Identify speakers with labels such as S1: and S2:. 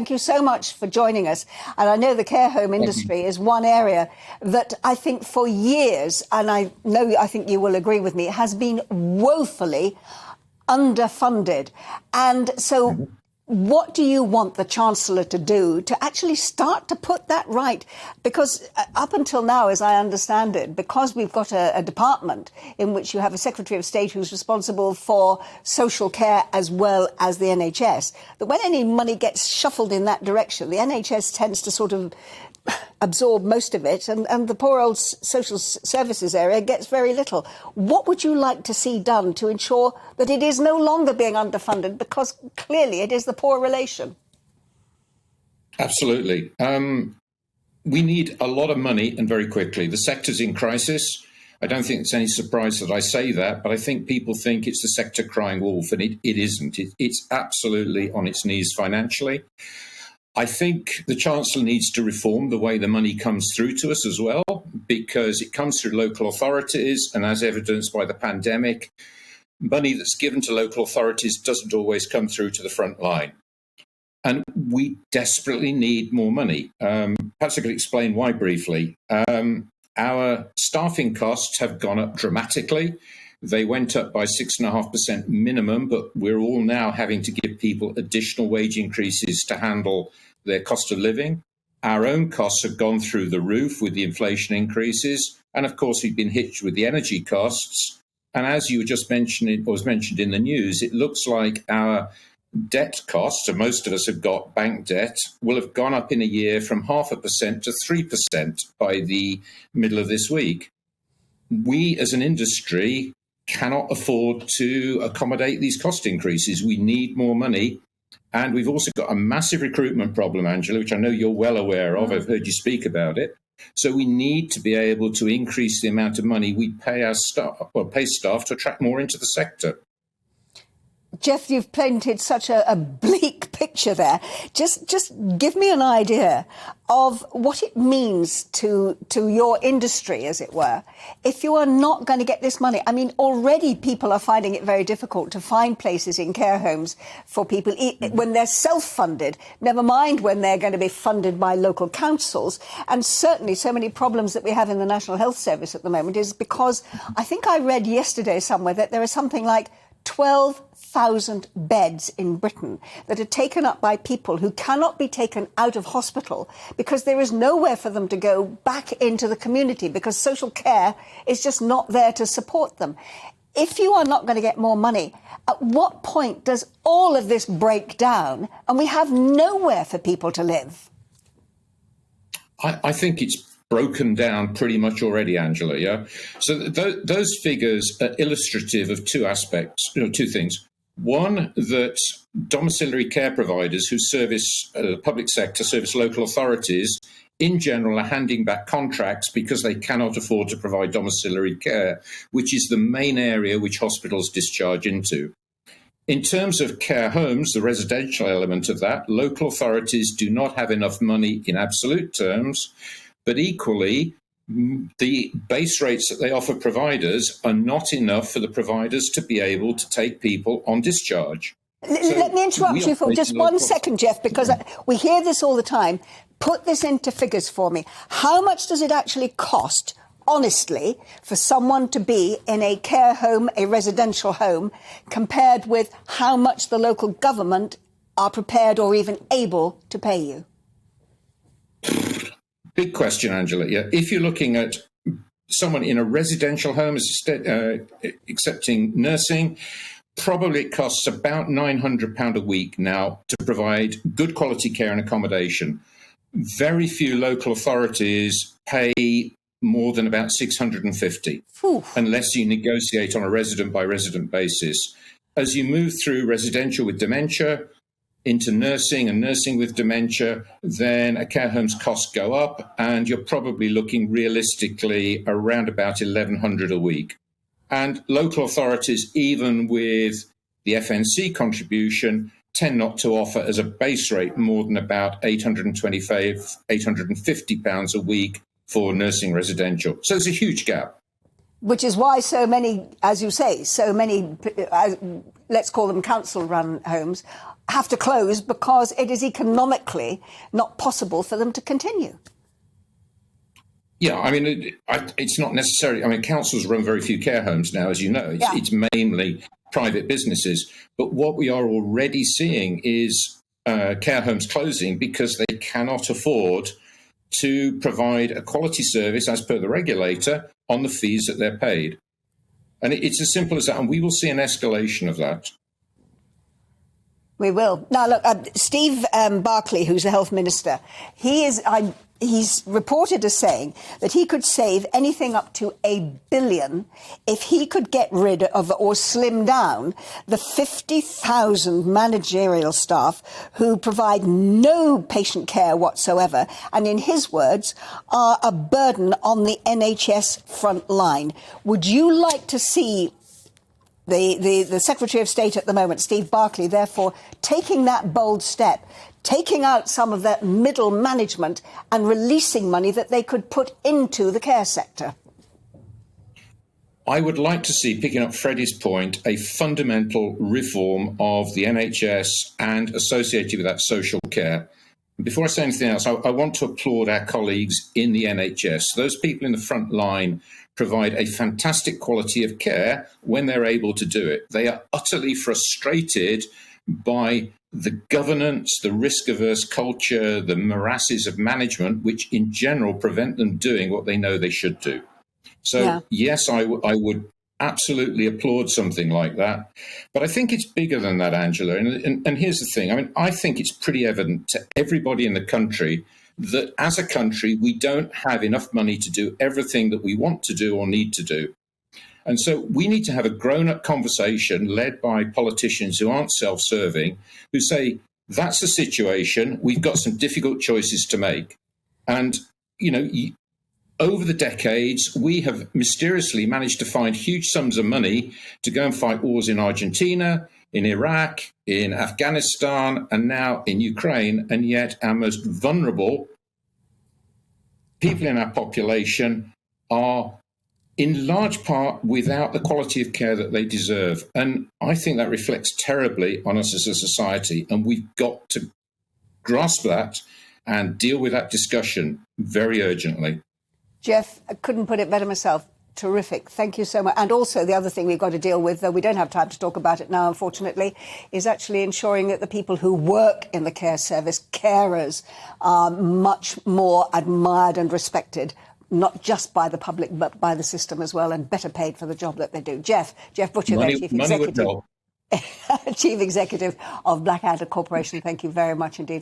S1: thank you so much for joining us. And I know the care home industry is one area that I think for years, and I think you will agree with me, has been woefully underfunded. And so what do you want the Chancellor to do to actually start to put that right? Because up until now, as I understand it, because we've got a department in which you have a Secretary of State who's responsible for social care as well as the NHS, that when any money gets shuffled in that direction, the NHS tends to sort of absorb most of it, and the poor old social services area gets very little. What would you like to see done to ensure that it is no longer being underfunded, because clearly it is the poor relation?
S2: Absolutely. We need a lot of money, and very quickly. The sector's in crisis. I don't think it's any surprise that I say that, but I think people think it's the sector crying wolf, and it isn't. It's absolutely on its knees financially. I think the Chancellor needs to reform the way the money comes through to us as well, because it comes through local authorities, and as evidenced by the pandemic, money that's given to local authorities doesn't always come through to the front line. And we desperately need more money. Perhaps I could explain why briefly. Our staffing costs have gone up dramatically. They went up by 6.5% minimum, but we're all now having to give people additional wage increases to handle their cost of living. Our own costs have gone through the roof with the inflation increases. And of course, we've been hit with the energy costs. And as you were just mentioning, or was mentioned in the news, it looks like our debt costs, and most of us have got bank debt, will have gone up in a year from 0.5% to 3% by the middle of this week. We as an industry cannot afford to accommodate these cost increases. We need more money. And we've also got a massive recruitment problem, Angela, which I know you're well aware of. I've heard you speak about it. So we need to be able to increase the amount of money we pay our staff, or pay staff, to attract more into the sector.
S1: Geoff, you've painted such a bleak picture there. Just give me an idea of what it means to your industry, as it were, if you are not going to get this money. I mean, already people are finding it very difficult to find places in care homes for people when they're self-funded, never mind when they're going to be funded by local councils. And certainly so many problems that we have in the National Health Service at the moment is because I think I read yesterday somewhere that there is something like 12,000 beds in Britain that are taken up by people who cannot be taken out of hospital because there is nowhere for them to go back into the community because social care is just not there to support them. If you are not going to get more money, at what point does all of this break down and we have nowhere for people to live?
S2: I think it's broken down pretty much already, Angela, yeah? So those figures are illustrative of two aspects, two things. One, that domiciliary care providers who service the public sector, service local authorities, in general are handing back contracts because they cannot afford to provide domiciliary care, which is the main area which hospitals discharge into. In terms of care homes, the residential element of that, local authorities do not have enough money in absolute terms, but equally, the base rates that they offer providers are not enough for the providers to be able to take people on discharge.
S1: Let me interrupt you for just 1 second, Geoff, because we hear this all the time. Put this into figures for me. How much does it actually cost, honestly, for someone to be in a care home, a residential home, compared with how much the local government are prepared or even able to pay you?
S2: Big question, Angela. Yeah, if you're looking at someone in a residential home accepting nursing, probably it costs about £900 a week now to provide good quality care and accommodation. Very few local authorities pay more than about £650, unless you negotiate on a resident by resident basis. As you move through residential with dementia into nursing and nursing with dementia, then a care home's costs go up, and you're probably looking realistically around about £1,100 a week. And local authorities, even with the FNC contribution, tend not to offer as a base rate more than about £825, £850 a week for nursing residential. So there's a huge gap.
S1: Which is why so many, as you say, so many, let's call them council-run homes, have to close because it is economically not possible for them to continue.
S2: Yeah, I mean, it's not necessarily. I mean, councils run very few care homes now, as you know. It's mainly private businesses. But what we are already seeing is care homes closing because they cannot afford to provide a quality service as per the regulator on the fees that they're paid. And it's as simple as that. And we will see an escalation of that.
S1: We will. Now, look, Steve Barclay, who's the health minister, he's reported as saying that he could save anything up to $1 billion if he could get rid of or slim down the 50,000 managerial staff who provide no patient care whatsoever, and in his words, are a burden on the NHS front line. Would you like to see the Secretary of State at the moment, Steve Barclay, therefore taking that bold step, taking out some of that middle management and releasing money that they could put into the care sector?
S2: I would like to see, picking up Freddie's point, a fundamental reform of the NHS and associated with that social care. Before I say anything else, I want to applaud our colleagues in the NHS. Those people in the front line provide a fantastic quality of care when they're able to do it. They are utterly frustrated by the governance, the risk-averse culture, the morasses of management, which in general prevent them doing what they know they should do. So, yes, I would absolutely applaud something like that. But I think it's bigger than that, Angela. And here's the thing. I mean, I think it's pretty evident to everybody in the country that as a country, we don't have enough money to do everything that we want to do or need to do. And so we need to have a grown-up conversation led by politicians who aren't self-serving, who say, that's the situation, we've got some difficult choices to make. And, you know, over the decades, we have mysteriously managed to find huge sums of money to go and fight wars in Argentina, in Iraq, in Afghanistan, and now in Ukraine. And yet our most vulnerable people in our population are in large part without the quality of care that they deserve. And I think that reflects terribly on us as a society. And we've got to grasp that and deal with that discussion very urgently.
S1: Geoff, I couldn't put it better myself. Terrific. Thank you so much. And also the other thing we've got to deal with, though we don't have time to talk about it now, unfortunately, is actually ensuring that the people who work in the care service, carers, are much more admired and respected, not just by the public, but by the system as well, and better paid for the job that they do. Geoff Butcher, Chief Executive of Blackadder Corporation, thank you very much indeed.